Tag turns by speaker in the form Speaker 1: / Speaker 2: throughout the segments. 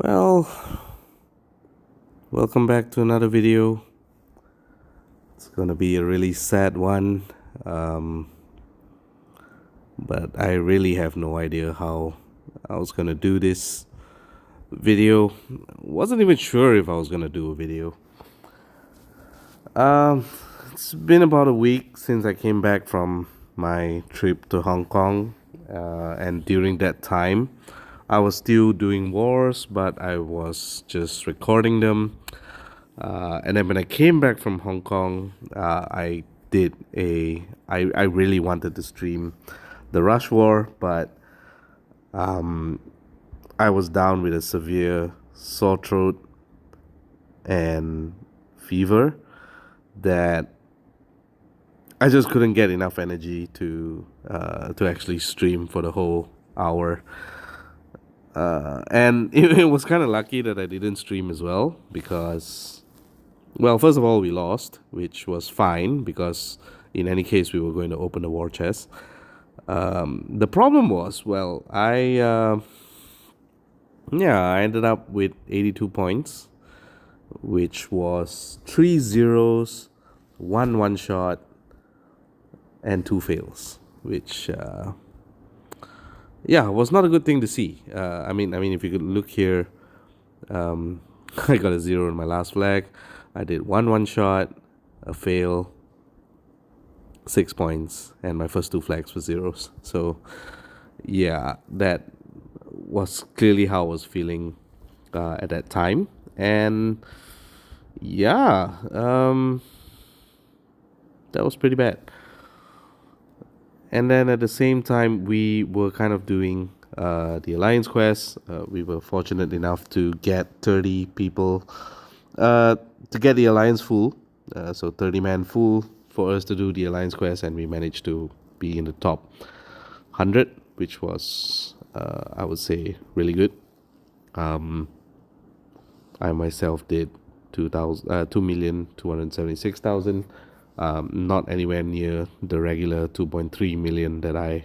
Speaker 1: Well, welcome back to another video. It's gonna be a really sad one, but I really have no idea how I was gonna do this video. Wasn't even sure if I was gonna do a video. It's been about a week since I came back from my trip to Hong Kong, and during that time, I was still doing wars, but I was just recording them. And then when I came back from Hong Kong, I really wanted to stream the Rush War, but I was down with a severe sore throat and fever that I just couldn't get enough energy to actually stream for the whole hour. And it was kind of lucky that I didn't stream as well because, well, first of all, we lost, which was fine because in any case we were going to open the war chest. The problem was, well, I ended up with 82 points, which was 3 zeros, 1 one-shot, and 2 fails, which was not a good thing to see. I mean, if you could look here, I got a 0 in my last flag. I did 1 one-shot, a fail, 6 points, and my first 2 flags were zeros. So, yeah, that was clearly how I was feeling at that time. And yeah, that was pretty bad. And then at the same time, we were kind of doing the Alliance quest. We were fortunate enough to get 30 people to get the Alliance full. So 30 man full for us to do the Alliance quest, and we managed to be in the top 100, which was, I would say, really good. I myself did 2,276,000. Not anywhere near the regular 2.3 million that I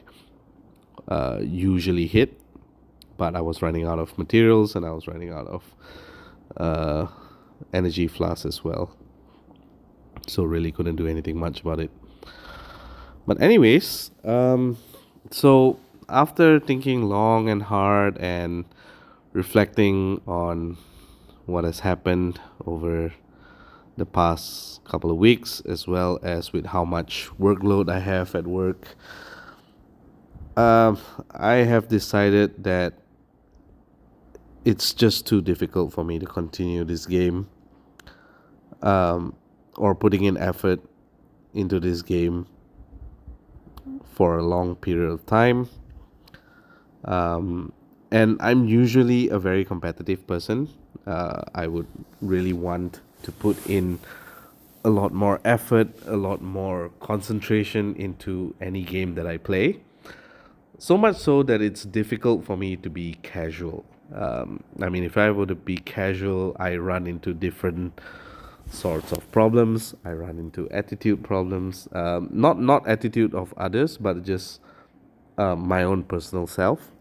Speaker 1: usually hit, but I was running out of materials and I was running out of energy flasks as well, so really couldn't do anything much about it. But anyways, so after thinking long and hard and reflecting on what has happened over the past couple of weeks, as well as with how much workload I have at work, I have decided that it's just too difficult for me to continue this game, or putting in effort into this game for a long period of time. And I'm usually a very competitive person. I would really want to put in a lot more effort, a lot more concentration into any game that I play. So much so that it's difficult for me to be casual. If I were to be casual, I run into different sorts of problems. I run into attitude problems. Not attitude of others, but just my own personal self.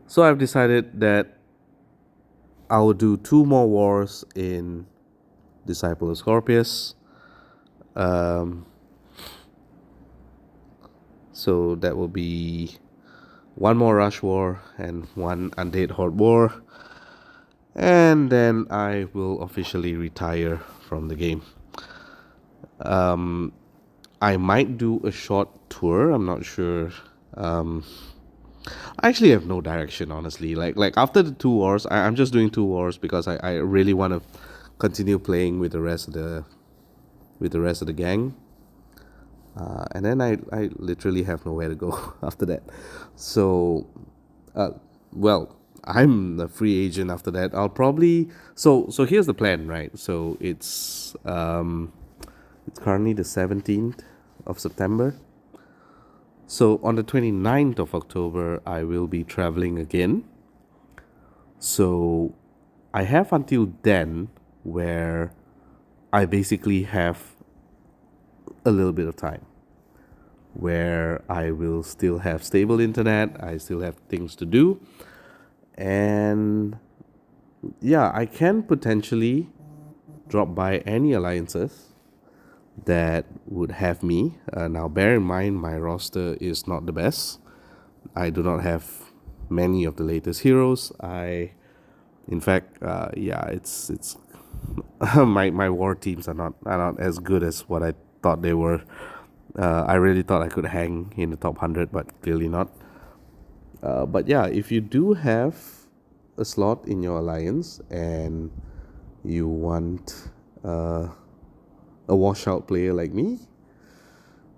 Speaker 1: So I've decided that I will do 2 more wars in Disciple of Scorpius. So that will be 1 more Rush War and 1 Undead Horde War. And then I will officially retire from the game. I might do a short tour. I'm not sure. I actually have no direction, honestly. Like after the 2 wars, I'm just doing 2 wars because I really want to continue playing with the rest of the gang. And then I literally have nowhere to go after that. So, well, I'm a free agent after that. I'll probably so here's the plan, right? So it's currently the 17th of September. So on the 29th of October, I will be traveling again. So I have until then where I basically have a little bit of time where I will still have stable internet, I still have things to do, And yeah, I can potentially drop by any alliances that would have me. Now, bear in mind, my roster is not the best. I do not have many of the latest heroes. In fact, yeah, it's my war teams are not as good as what I thought they were. I really thought I could hang in the top 100, but clearly not. But yeah, if you do have a slot in your alliance and you want a washout player like me,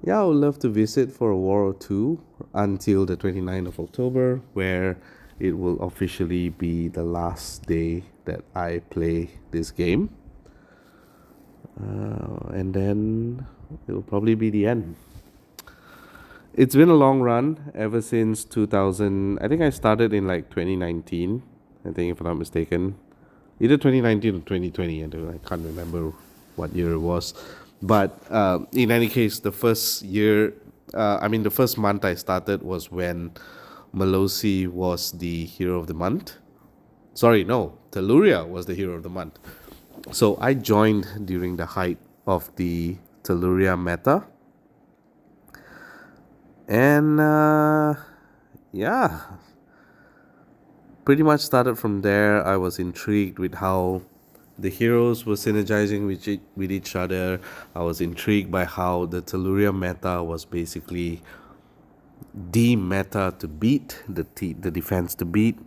Speaker 1: yeah, I would love to visit for a war or two until the 29th of October, where it will officially be the last day that I play this game. And then it will probably be the end. It's been a long run ever since 2000. I think I started in like 2019, I think, if I'm not mistaken. Either 2019 or 2020, I can't remember what year it was. But in any case, the first year, the first month I started was when Melosi was the hero of the month. Sorry, no, Telluria was the hero of the month. So I joined during the height of the Telluria meta. And yeah, pretty much started from there. I was intrigued with how the heroes were synergizing with each other. I was intrigued by how the Telluria meta was basically the meta to beat, the defense to beat.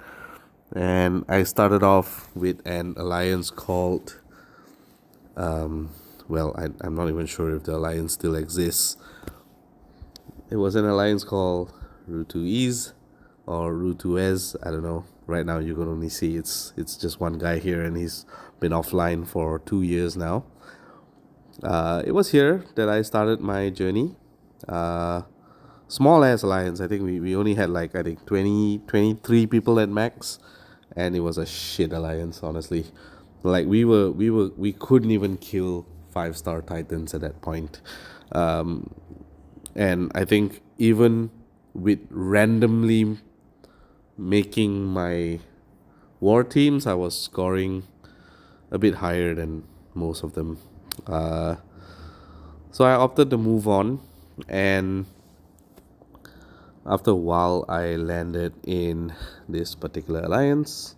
Speaker 1: And I started off with an alliance called, I'm not even sure if the alliance still exists. It was an alliance called Rutuiz or Rutuez. I don't know. Right now you can only see it's just one guy here, and he's been offline for 2 years now. It was here that I started my journey. Small ass alliance. I think we only had like, I think 23 people at max, and it was a shit alliance, honestly. Like we couldn't even kill 5-star titans at that point. And I think even with randomly making my war teams, I was scoring a bit higher than most of them. So I opted to move on, and after a while, I landed in this particular alliance,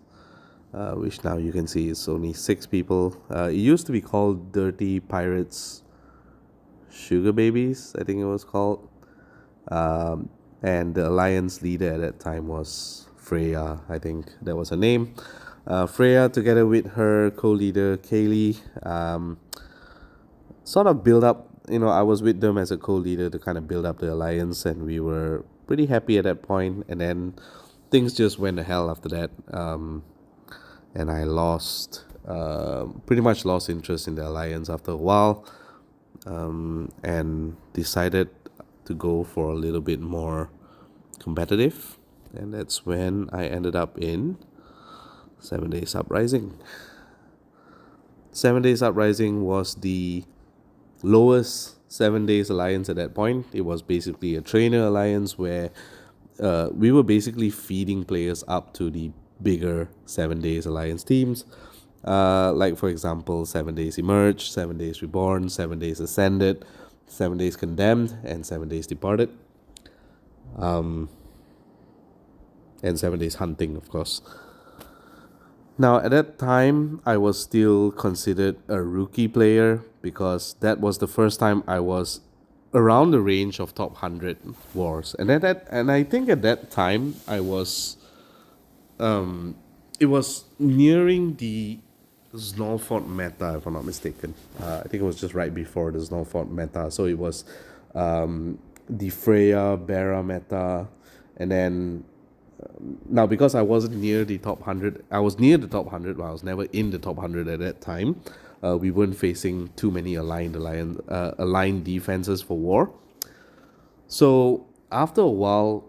Speaker 1: which now you can see is only 6 people. It used to be called Dirty Pirates Sugar Babies, I think it was called. And the alliance leader at that time was Freya, I think that was her name. Freya, together with her co-leader Kaylee, sort of build up. I was with them as a co-leader to kind of build up the alliance, and we were pretty happy at that point. And then things just went to hell after that, and I pretty much lost interest in the alliance after a while, and decided to go for a little bit more competitive, and that's when I ended up in 7 Days Uprising. 7 Days Uprising was the lowest 7 Days alliance at that point. It was basically a trainer alliance where we were basically feeding players up to the bigger 7 Days alliance teams. Like, for example, 7 Days Emerged, 7 Days Reborn, 7 Days Ascended, 7 Days Condemned, and 7 Days Departed. And 7 Days Hunting, of course. Now, at that time, I was still considered a rookie player because that was the first time I was around the range of top 100 wars. And I think at that time, I was, it was nearing the Snowfort meta, if I'm not mistaken. I think it was just right before the Snowfort meta. So it was the Freya, Bera meta, and then now, because I wasn't near the top 100, I was near the top 100, but I was never in the top 100 at that time. We weren't facing too many aligned defenses for war. So after a while,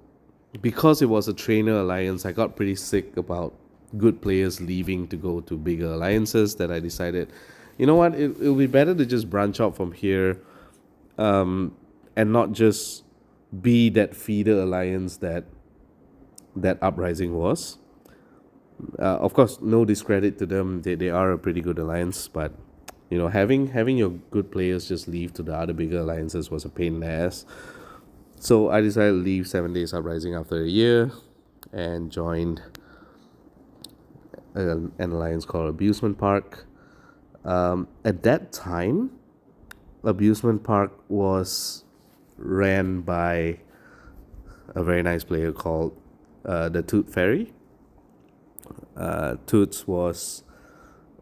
Speaker 1: because it was a trainer alliance, I got pretty sick about good players leaving to go to bigger alliances, that I decided, you know what, it'll be better to just branch out from here, and not just be that feeder alliance that Uprising was. Of course, no discredit to them. They are a pretty good alliance, but having your good players just leave to the other bigger alliances was a pain in the ass. So I decided to leave 7 Days Uprising after a year and joined an alliance called Abusement Park. At that time, Abusement Park was ran by a very nice player called the Toot Fairy. Toots was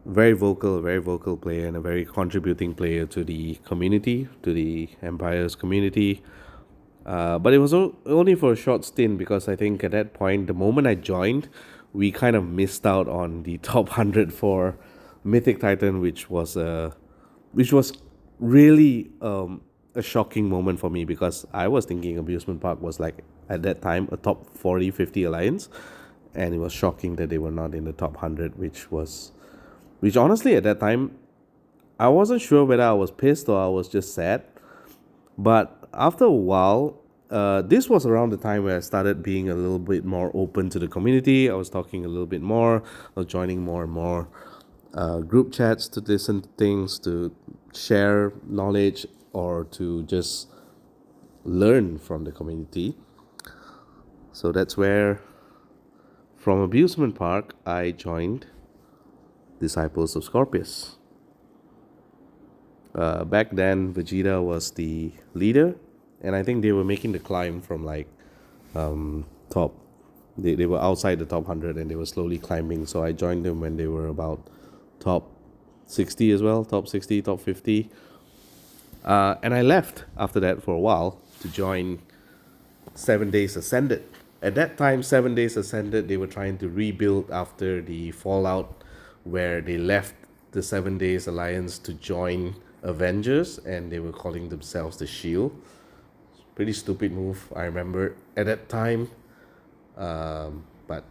Speaker 1: very vocal player and a very contributing player to the community, to the Empire's community. But it was only for a short stint because I think at that point, the moment I joined, we kind of missed out on the top 100 for Mythic Titan, which was really a shocking moment for me because I was thinking Abusement Park was like at that time a top 40, 50 alliance, and it was shocking that they were not in the top 100, which honestly at that time I wasn't sure whether I was pissed or I was just sad. But after a while, this was around the time where I started being a little bit more open to the community. I was talking a little bit more. I was joining more and more group chats to listen to things, to share knowledge, or to just learn from the community. So that's where, from Abusement Park, I joined Disciples of Scorpius. Back then, Vegeta was the leader, and I think they were making the climb from like top. They were outside the top 100 and they were slowly climbing. So I joined them when they were about top 60 as well, top 60, top 50. And I left after that for a while to join 7 Days Ascended. At that time, 7 Days Ascended, they were trying to rebuild after the fallout where they left the 7 Days Alliance to join Avengers, and they were calling themselves the Shield. Pretty stupid move, I remember at that time. But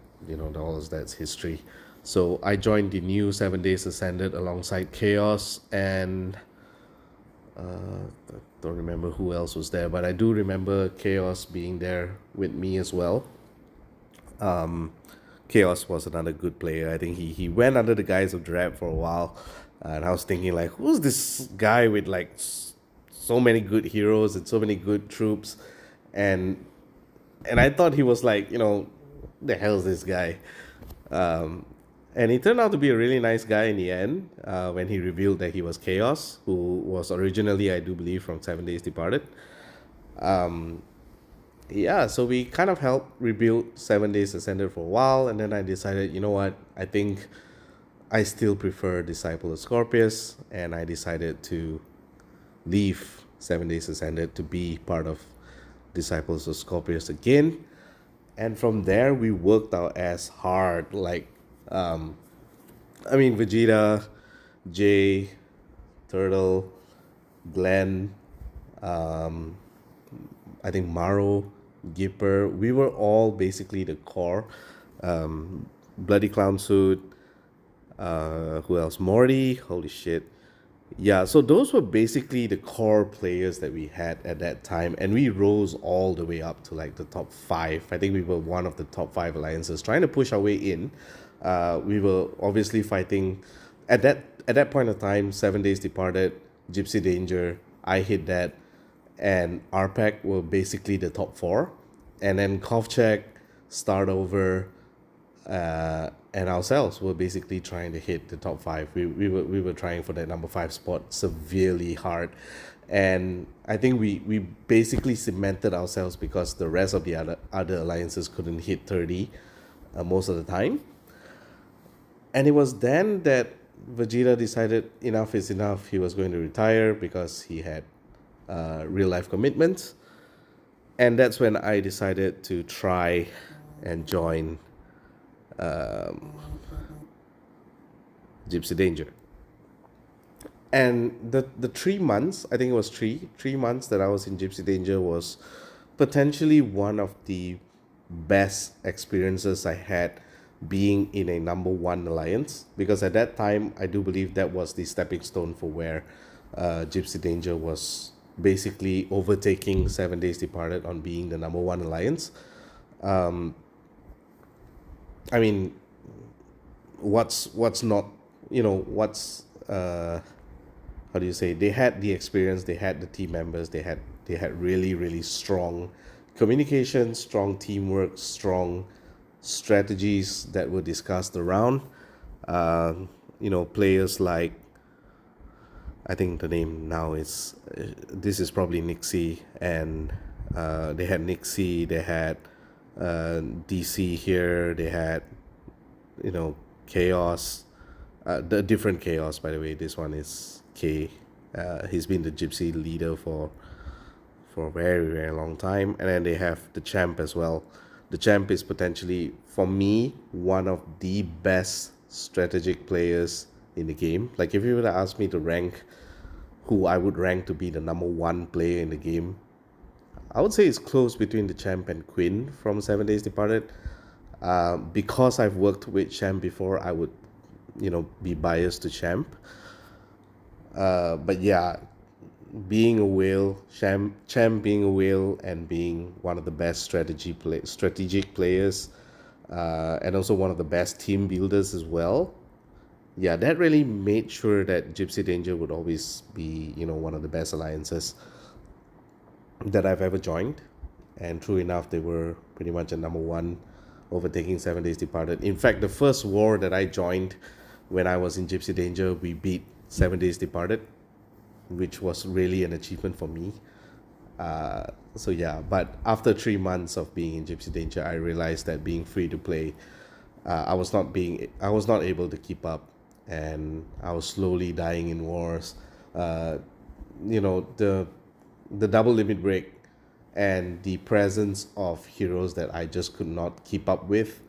Speaker 1: that's history. So I joined the new 7 Days Ascended alongside Chaos, and I don't remember who else was there, but I do remember Chaos being there with me as well. Chaos was another good player. I think he went under the guise of Drab for a while, and I was thinking like, who's this guy with like so many good heroes and so many good troops, and I thought he was like, the hell's this guy? And he turned out to be a really nice guy in the end when he revealed that he was Chaos, who was originally, I do believe, from 7 Days Departed. So we kind of helped rebuild 7 Days Ascended for a while, and then I decided, you know what, I think I still prefer Disciple of Scorpius, and I decided to leave 7 Days Ascended to be part of Disciples of Scorpius again. And from there, we worked our ass hard. Like, Vegeta, Jay, Turtle, Glenn, I think Maro, Gipper, we were all basically the core. Bloody Clown Suit, who else? Morty, holy shit. Yeah, so those were basically the core players that we had at that time, and we rose all the way up to like the top 5. I think we were one of the top 5 alliances trying to push our way in. We were obviously fighting at that point of time. 7 Days Departed, Gypsy Danger, I hit that, and RPAC were basically the top 4, and then Kovchek, Start Over, and ourselves were basically trying to hit the top 5. We were trying for that number 5 spot severely hard, and I think we basically cemented ourselves because the rest of the other alliances couldn't hit 30 most of the time. And it was then that Vegeta decided enough is enough. He was going to retire because he had real life commitments, and that's when I decided to try and join Gypsy Danger. And the 3 months, I think it was three months that I was in Gypsy Danger was potentially one of the best experiences I had being in a number 1 alliance, because at that time I do believe that was the stepping stone for where Gypsy Danger was basically overtaking 7 Days Departed on being the number 1 alliance. what's not, what's how do you say, they had the experience, they had the team members, they had really really strong communication, strong teamwork, strong strategies that were discussed around. Players like, I think the name now is, this is probably Nixie, and they had Nixie, they had DC here, they had, Chaos, the different Chaos, by the way. This one is K. He's been the Gypsy leader for a very very long time, and then they have the Champ as well. The Champ is potentially, for me, one of the best strategic players in the game. Like, if you were to ask me to rank who I would rank to be the number one player in the game, I would say it's close between the Champ and Quinn from 7 Days Departed. Because I've worked with Champ before, I would, be biased to Champ. But yeah, being a whale, Champ being a whale, and being one of the best strategic players, and also one of the best team builders as well. Yeah, that really made sure that Gypsy Danger would always be, one of the best alliances that I've ever joined. And true enough, they were pretty much a number one, overtaking 7 Days Departed. In fact, the first war that I joined when I was in Gypsy Danger, we beat 7 Days Departed, which was really an achievement for me. So yeah, but after 3 months of being in Gypsy Danger, I realized that being free to play, I was not able to keep up, and I was slowly dying in wars. The double limit break and the presence of heroes that I just could not keep up with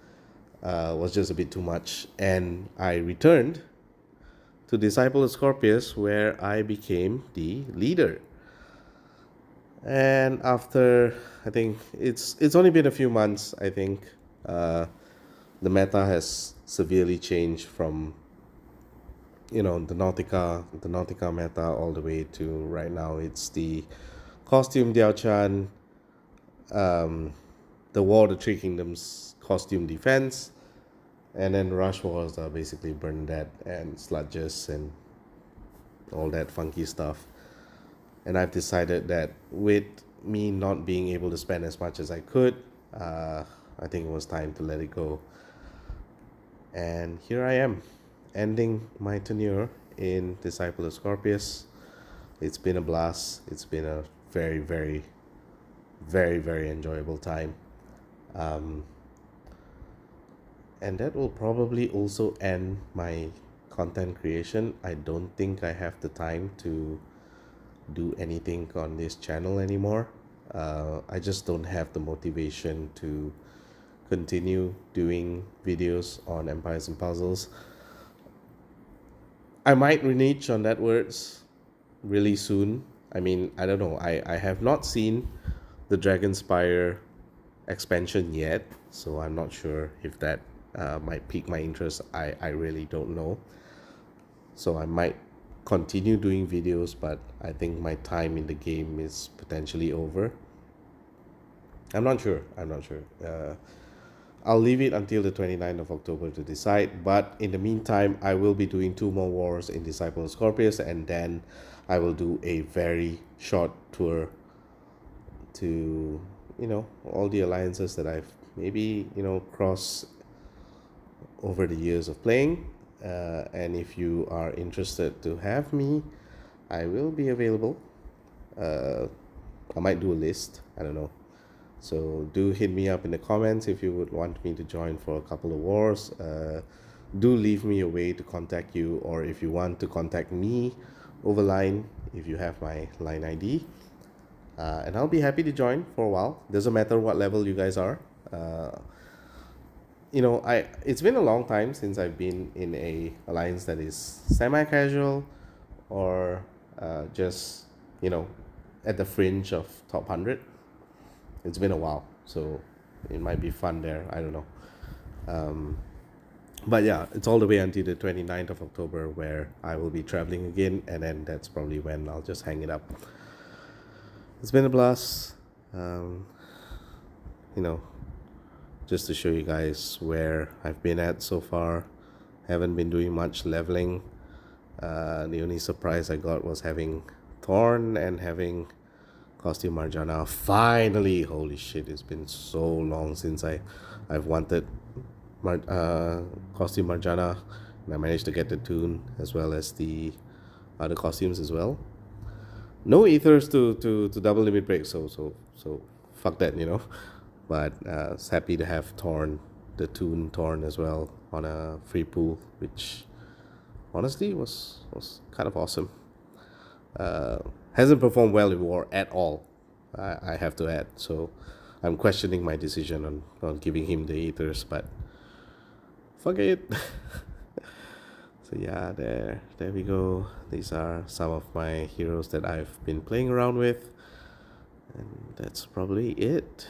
Speaker 1: was just a bit too much, and I returned to Disciple of Scorpius, where I became the leader. And after, I think it's only been a few months, I think the meta has severely changed from the Nautica meta all the way to right now. It's the costume Diao-chan, the War of the Three Kingdoms costume defense, and then Rush Wars are basically Bernadette and Sludges and all that funky stuff. And I've decided that with me not being able to spend as much as I could, I think it was time to let it go. And here I am, ending my tenure in Disciple of Scorpius. It's been a blast. It's been a very, very, very, very enjoyable time. And that will probably also end my content creation. I don't think I have the time to do anything on this channel anymore. I just don't have the motivation to continue doing videos on Empires and Puzzles. I might renege on that words really soon. I mean, I don't know. I have not seen the Dragonspire expansion yet, so I'm not sure if that might pique my interest. I really don't know. So I might continue doing videos, but I think my time in the game is potentially over. I'm not sure. I'll leave it until the 29th of October to decide. But in the meantime, I will be doing 2 more wars in Disciple of Scorpius, and then I will do a very short tour to, all the alliances that I've maybe, crossed over the years of playing. And if you are interested to have me, I will be available. I might do a list. I don't know. So do hit me up in the comments if you would want me to join for a couple of wars. Do leave me a way to contact you, or if you want to contact me over line, if you have my line ID. And I'll be happy to join for a while. Doesn't matter what level you guys are. It's been a long time since I've been in a alliance that is semi-casual or just, at the fringe of top 100. It's been a while, so it might be fun there. I don't know. But yeah, it's all the way until the 29th of October where I will be traveling again, and then that's probably when I'll just hang it up. It's been a blast. Just to show you guys where I've been at so far, Haven't been doing much leveling. The only surprise I got was having Thorn and having Costume Marjana. Finally, holy shit! It's been so long since I've wanted Costume Marjana, and I managed to get the tune as well as the other costumes as well. No ethers to double limit break, so fuck that, you know. But happy to have Torn, the tune Torn as well on a free pool, which honestly was kind of awesome. Hasn't performed well in war at all, I have to add. So I'm questioning my decision on giving him the ethers, but fuck it. So yeah, there we go. These are some of my heroes that I've been playing around with, and that's probably it.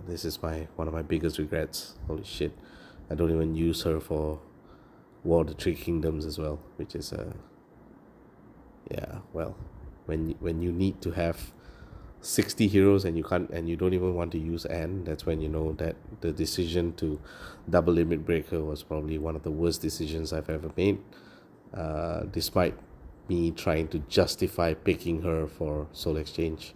Speaker 1: This is one of my biggest regrets. Holy shit, I don't even use her for War of the Three Kingdoms as well, which is yeah, well, when you need to have 60 heroes and you don't even want to use Anne, that's when you know that the decision to double limit breaker was probably one of the worst decisions I've ever made. Despite me trying to justify picking her for Soul Exchange,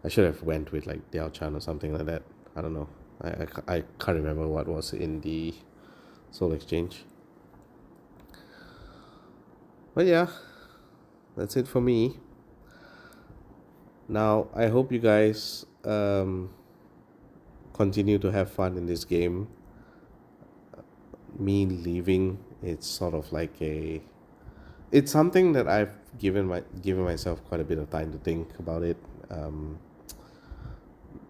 Speaker 1: I should have went with like Diao Chan or something like that. I don't know. I can't remember what was in the Soul Exchange. But yeah, that's it for me. Now, I hope you guys continue to have fun in this game. Me leaving, it's sort of like it's something that I've given myself quite a bit of time to think about it.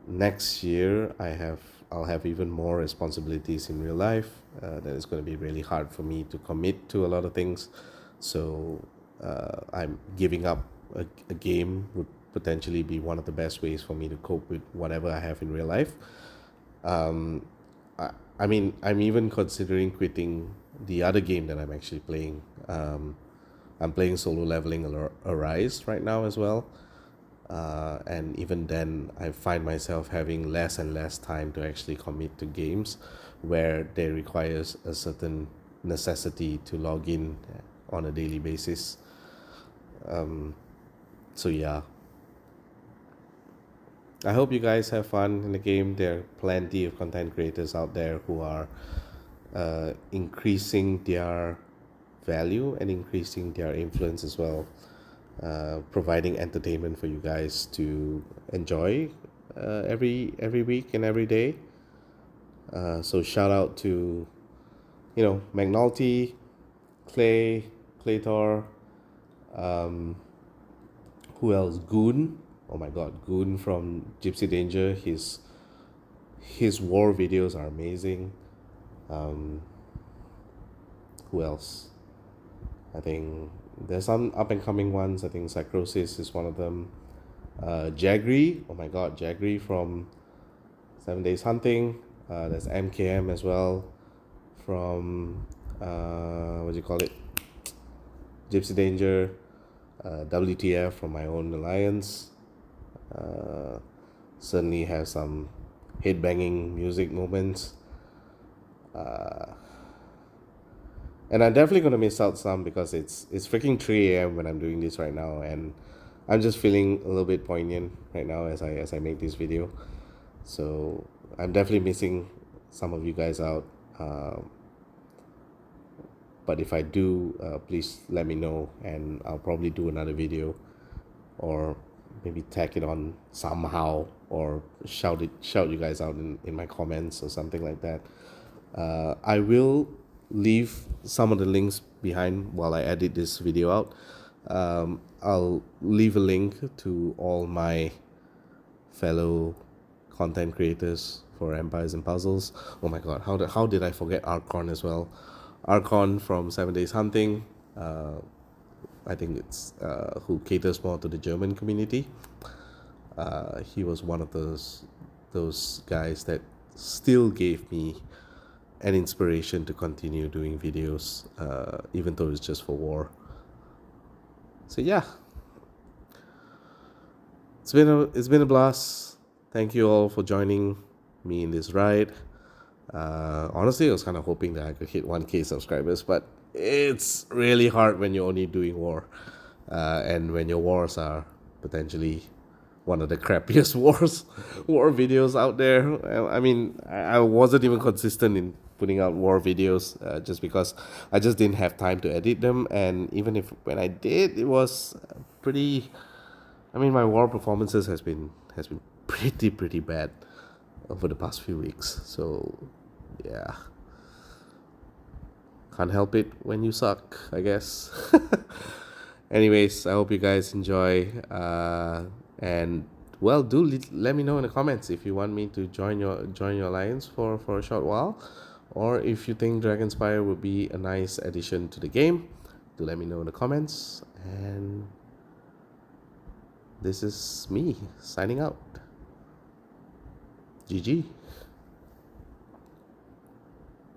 Speaker 1: Next year, I'll have even more responsibilities in real life. That is going to be really hard for me to commit to a lot of things. So I'm giving up a game would potentially be one of the best ways for me to cope with whatever I have in real life. I mean, I'm even considering quitting the other game that I'm actually playing. I'm playing solo leveling Arise right now as well. And even then, I find myself having less and less time to actually commit to games where they requires a certain necessity to log in on a daily basis. So yeah, I hope you guys have fun in the game. There are plenty of content creators out there who are increasing their value and increasing their influence as well, providing entertainment for you guys to enjoy every week and every day. So shout out to McNaulty, Claytor, who else? Goon. Oh my god, Goon from Gypsy Danger. His war videos are amazing. Who else? I think there's some up and coming ones. I think Psycrowsis is one of them. Jagry. Oh my god, Jagry from 7 Days Hunting. There's MKM as well from what do you call it? Gypsy Danger. WTF from my own alliance. Certainly have some headbanging music moments. And I'm definitely gonna miss out some because it's freaking 3 a.m. when I'm doing this right now, and I'm just feeling a little bit poignant right now as I make this video. So I'm definitely missing some of you guys out. But if I do, please let me know, and I'll probably do another video, or maybe tag it on somehow, or shout you guys out in my comments or something like that. I will leave some of the links behind while I edit this video out. I'll leave a link to all my fellow content creators for Empires and Puzzles. Oh my god, how did I forget Archon as well? Archon from 7 Days Hunting. I think it's who caters more to the German community. He was one of those guys that still gave me an inspiration to continue doing videos, even though it's just for war. So yeah, it's been a blast. Thank you all for joining me in this ride. Honestly, I was kind of hoping that I could hit 1K subscribers, but it's really hard when you're only doing war, and when your wars are potentially one of the crappiest war videos out there. I mean, I wasn't even consistent in putting out war videos, just because I just didn't have time to edit them, and even if when I did, it was pretty. I mean, my war performances has been pretty bad over the past few weeks. So, yeah, can't help it when you suck, I guess. Anyways, I hope you guys enjoy. And well, let me know in the comments if you want me to join your alliance for a short while, or if you think Dragonspire would be a nice addition to the game. Do let me know in the comments. And this is me signing out. GG.